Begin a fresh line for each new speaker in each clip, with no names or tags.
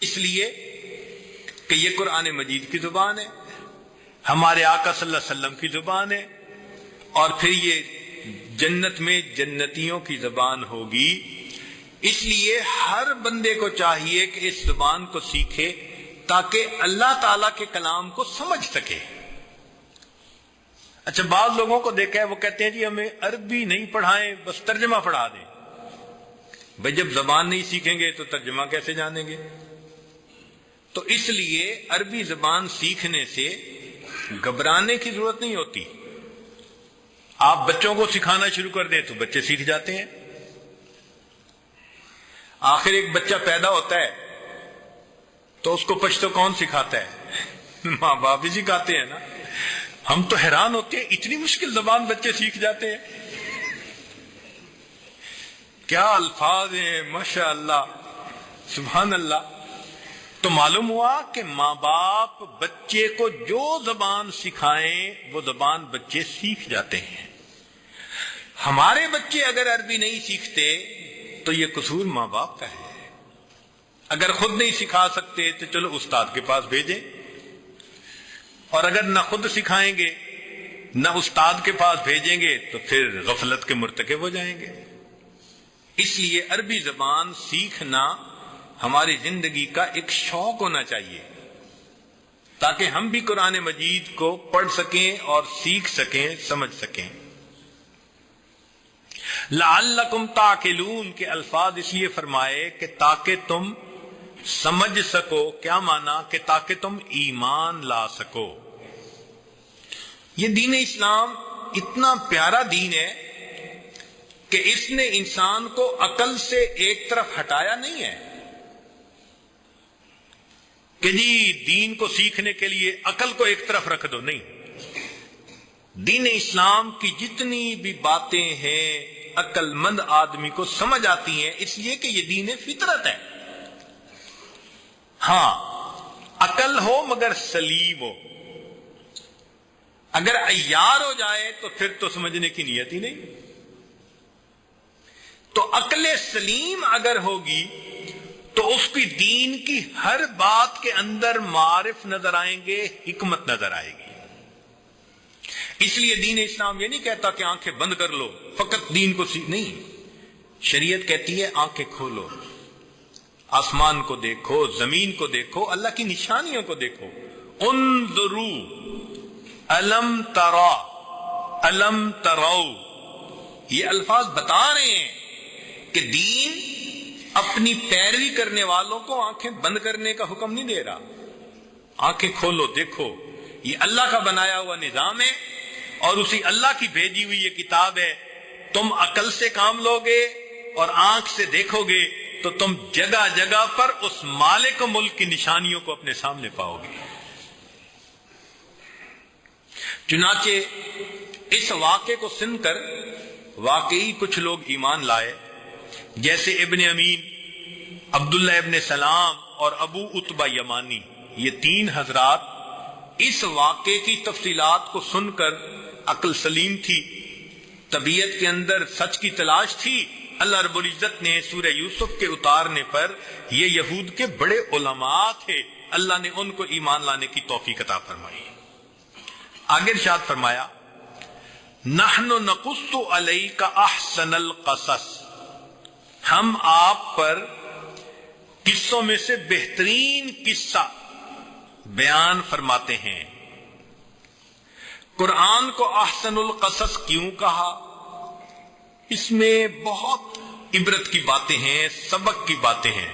اس لیے کہ یہ قرآن مجید کی زبان ہے، ہمارے آقا صلی اللہ علیہ وسلم کی زبان ہے، اور پھر یہ جنت میں جنتیوں کی زبان ہوگی۔ اس لیے ہر بندے کو چاہیے کہ اس زبان کو سیکھے تاکہ اللہ تعالی کے کلام کو سمجھ سکے۔ اچھا، بعض لوگوں کو دیکھا ہے وہ کہتے ہیں جی ہمیں عربی نہیں پڑھائیں، بس ترجمہ پڑھا دیں۔ بھائی جب زبان نہیں سیکھیں گے تو ترجمہ کیسے جانیں گے؟ تو اس لیے عربی زبان سیکھنے سے گھبرانے کی ضرورت نہیں ہوتی۔ آپ بچوں کو سکھانا شروع کر دیں تو بچے سیکھ جاتے ہیں۔ آخر ایک بچہ پیدا ہوتا ہے تو اس کو پشتو کون سکھاتا ہے؟ ماں باپ ہی سکھاتے ہیں نا۔ ہم تو حیران ہوتے ہیں اتنی مشکل زبان بچے سیکھ جاتے ہیں، کیا الفاظ ہیں، ماشاء اللہ، سبحان اللہ۔ تو معلوم ہوا کہ ماں باپ بچے کو جو زبان سکھائیں وہ زبان بچے سیکھ جاتے ہیں۔ ہمارے بچے اگر عربی نہیں سیکھتے تو یہ قصور ماں باپ کا ہے۔ اگر خود نہیں سکھا سکتے تو چلو استاد کے پاس بھیجیں، اور اگر نہ خود سکھائیں گے نہ استاد کے پاس بھیجیں گے تو پھر غفلت کے مرتکب ہو جائیں گے۔ اس لیے عربی زبان سیکھنا ہماری زندگی کا ایک شوق ہونا چاہیے تاکہ ہم بھی قرآن مجید کو پڑھ سکیں اور سیکھ سکیں، سمجھ سکیں۔ لعلکم تعقلون کے الفاظ اس لیے فرمائے کہ تاکہ تم سمجھ سکو۔ کیا مانا؟ کہ تاکہ تم ایمان لا سکو۔ یہ دین اسلام اتنا پیارا دین ہے کہ اس نے انسان کو عقل سے ایک طرف ہٹایا نہیں ہے کہ جی دین کو سیکھنے کے لیے عقل کو ایک طرف رکھ دو، نہیں۔ دین اسلام کی جتنی بھی باتیں ہیں عقل مند آدمی کو سمجھ آتی ہیں، اس لیے کہ یہ دین فطرت ہے۔ ہاں، عقل ہو مگر سلیم ہو۔ اگر عیار ہو جائے تو پھر تو سمجھنے کی نیت ہی نہیں۔ تو عقل سلیم اگر ہوگی تو اس کی دین کی ہر بات کے اندر معارف نظر آئیں گے، حکمت نظر آئے گی۔ اس لیے دین اسلام یہ نہیں کہتا کہ آنکھیں بند کر لو فقط دین کو نہیں، شریعت کہتی ہے آنکھیں کھولو، آسمان کو دیکھو، زمین کو دیکھو، اللہ کی نشانیوں کو دیکھو۔ انظروا الم ترا الم ترو، یہ الفاظ بتا رہے ہیں کہ دین اپنی پیروی کرنے والوں کو آنکھیں بند کرنے کا حکم نہیں دے رہا۔ آنکھیں کھولو، دیکھو، یہ اللہ کا بنایا ہوا نظام ہے اور اسی اللہ کی بھیجی ہوئی یہ کتاب ہے۔ تم عقل سے کام لوگے اور آنکھ سے دیکھو گے تو تم جگہ جگہ پر اس مالک ملک کی نشانیوں کو اپنے سامنے پاؤ گے۔ چنانچہ اس واقعے کو سن کر واقعی کچھ لوگ ایمان لائے، جیسے ابن امین، عبداللہ ابن سلام اور ابو عتبہ یمانی۔ یہ تین حضرات اس واقعے کی تفصیلات کو سن کر عقل سلیم تھی، طبیعت کے اندر سچ کی تلاش تھی۔ اللہ رب العزت نے سورہ یوسف کے اتارنے پر یہ یہود کے بڑے علماء تھے، اللہ نے ان کو ایمان لانے کی توفیق عطا فرمائی۔ آگے ارشاد فرمایا، نحن نقص علیک احسن القصص، ہم آپ پر قصوں میں سے بہترین قصہ بیان فرماتے ہیں۔ قرآن کو احسن القصص کیوں کہا؟ اس میں بہت عبرت کی باتیں ہیں، سبق کی باتیں ہیں۔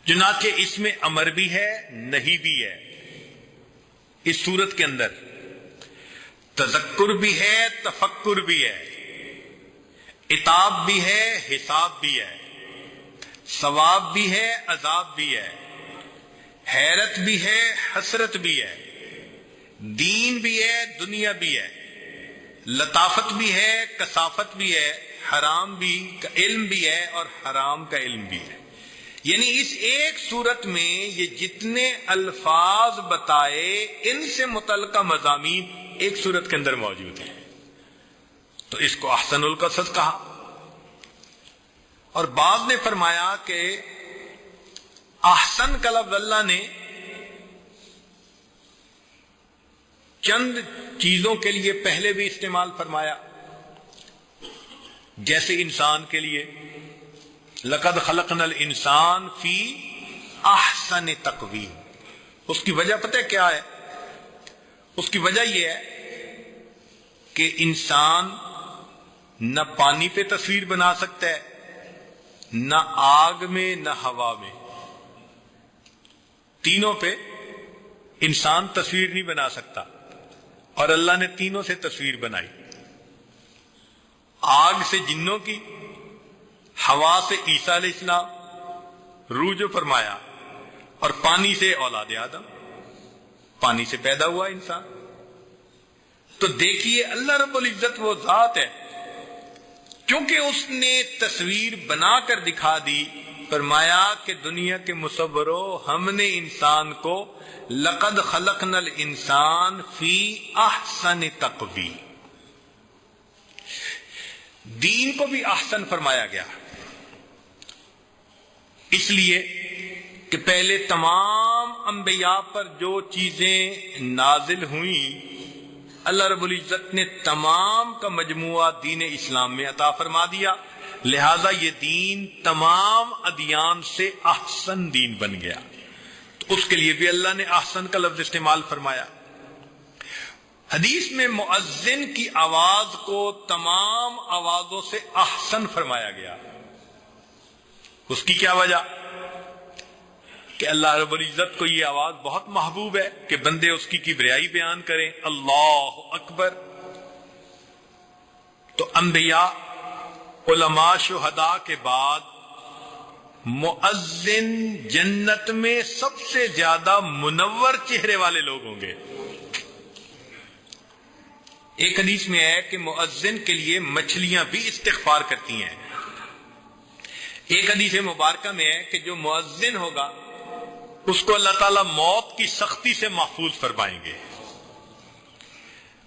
چنانچہ اس میں امر بھی ہے، نہی بھی ہے۔ اس صورت کے اندر تذکر بھی ہے، تفکر بھی ہے، عتاب بھی ہے، حساب بھی ہے، ثواب بھی ہے، عذاب بھی ہے، حیرت بھی ہے، حسرت بھی ہے، دین بھی ہے، دنیا بھی ہے، لطافت بھی ہے، کثافت بھی ہے، حرام بھی کا علم بھی ہے اور حرام کا علم بھی ہے۔ یعنی اس ایک صورت میں یہ جتنے الفاظ بتائے ان سے متعلقہ مضامین ایک صورت کے اندر موجود ہیں، تو اس کو احسن القصص کہا۔ اور بعض نے فرمایا کہ احسن کا لفظ اللہ نے چند چیزوں کے لیے پہلے بھی استعمال فرمایا، جیسے انسان کے لیے لقد خلقنا الانسان فی احسن تقویم۔ اس کی وجہ پتہ کیا ہے؟ اس کی وجہ یہ ہے کہ انسان نہ پانی پہ تصویر بنا سکتا ہے، نہ آگ میں، نہ ہوا میں، تینوں پہ انسان تصویر نہیں بنا سکتا، اور اللہ نے تینوں سے تصویر بنائی، آگ سے جنوں کی، ہوا سے عیسیٰ علیہ السلام، روح جو فرمایا، اور پانی سے اولاد آدم، پانی سے پیدا ہوا انسان۔ تو دیکھیے اللہ رب العزت وہ ذات ہے، کیونکہ اس نے تصویر بنا کر دکھا دی، فرمایا کہ دنیا کے مصورو، ہم نے انسان کو لقد خلقنا الانسان فی احسن تقویم۔ دین کو بھی احسن فرمایا گیا، اس لیے کہ پہلے تمام انبیاء پر جو چیزیں نازل ہوئیں اللہ رب العزت نے تمام کا مجموعہ دین اسلام میں عطا فرما دیا، لہذا یہ دین تمام ادیان سے احسن دین بن گیا، تو اس کے لیے بھی اللہ نے احسن کا لفظ استعمال فرمایا۔ حدیث میں مؤذن کی آواز کو تمام آوازوں سے احسن فرمایا گیا، اس کی کیا وجہ؟ کہ اللہ رب العزت کو یہ آواز بہت محبوب ہے کہ بندے اس کی کبریائی بیان کریں، اللہ اکبر۔ تو انبیاء، علماء، شہداء کے بعد مؤذن جنت میں سب سے زیادہ منور چہرے والے لوگ ہوں گے۔ ایک حدیث میں ہے کہ مؤذن کے لیے مچھلیاں بھی استغفار کرتی ہیں۔ ایک حدیث مبارکہ میں ہے کہ جو مؤذن ہوگا اس کو اللہ تعالیٰ موت کی سختی سے محفوظ فرمائیں گے،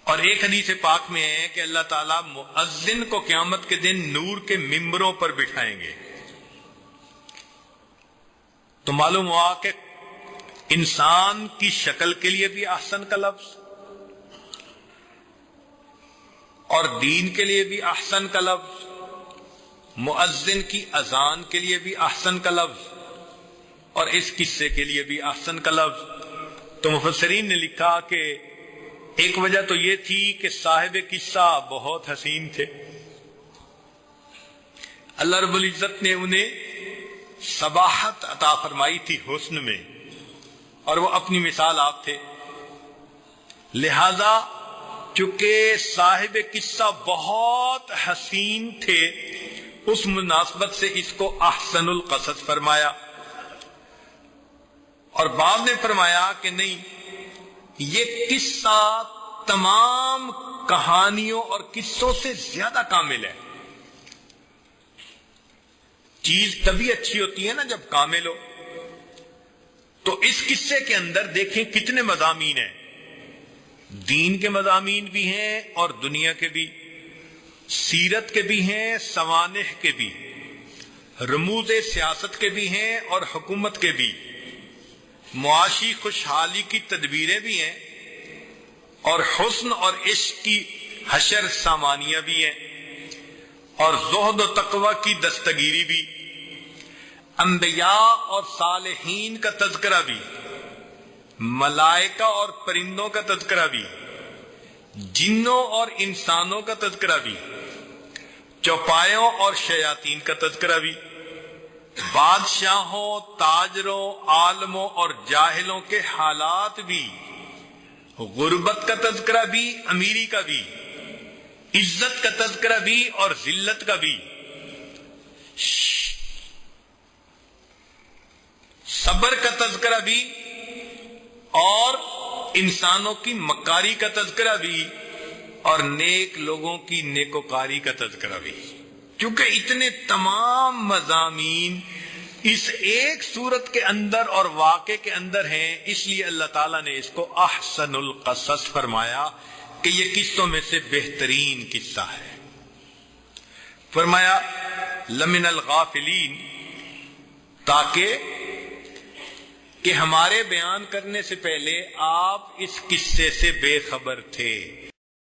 اور ایک حدیث پاک میں ہے کہ اللہ تعالیٰ مؤذن کو قیامت کے دن نور کے ممبروں پر بٹھائیں گے۔ تو معلوم ہوا کہ انسان کی شکل کے لیے بھی احسن کا لفظ، اور دین کے لیے بھی احسن کا لفظ، مؤذن کی اذان کے لیے بھی احسن کا لفظ، اور اس قصے کے لیے بھی احسن کا لفظ۔ تو مفسرین نے لکھا کہ ایک وجہ تو یہ تھی کہ صاحب قصہ بہت حسین تھے، اللہ رب العزت نے انہیں صباحت عطا فرمائی تھی حسن میں، اور وہ اپنی مثال آپ تھے، لہذا چونکہ صاحب قصہ بہت حسین تھے، اس مناسبت سے اس کو احسن القصص فرمایا۔ اور بعد نے فرمایا کہ نہیں، یہ قصہ تمام کہانیوں اور قصوں سے زیادہ کامل ہے۔ چیز تبھی اچھی ہوتی ہے نا جب کامل ہو۔ تو اس قصے کے اندر دیکھیں کتنے مضامین ہیں، دین کے مضامین بھی ہیں اور دنیا کے بھی، سیرت کے بھی ہیں، سوانح کے بھی، رموز سیاست کے بھی ہیں اور حکومت کے بھی، معاشی خوشحالی کی تدبیریں بھی ہیں، اور حسن اور عشق کی حشر سامانیاں بھی ہیں، اور زہد و تقوی کی دستگیری بھی، انبیاء اور صالحین کا تذکرہ بھی، ملائکہ اور پرندوں کا تذکرہ بھی، جنوں اور انسانوں کا تذکرہ بھی، چوپایوں اور شیاطین کا تذکرہ بھی، بادشاہوں، تاجروں، عالموں اور جاہلوں کے حالات بھی، غربت کا تذکرہ بھی، امیری کا بھی، عزت کا تذکرہ بھی اور ذلت کا بھی، صبر کا تذکرہ بھی اور انسانوں کی مکاری کا تذکرہ بھی، اور نیک لوگوں کی نیکوکاری کا تذکرہ بھی۔ کیونکہ اتنے تمام مضامین اس ایک سورت کے اندر اور واقعے کے اندر ہیں، اس لیے اللہ تعالیٰ نے اس کو احسن القصص فرمایا کہ یہ قصوں میں سے بہترین قصہ ہے۔ فرمایا لمن الغافلین، تاکہ کہ ہمارے بیان کرنے سے پہلے آپ اس قصے سے بے خبر تھے،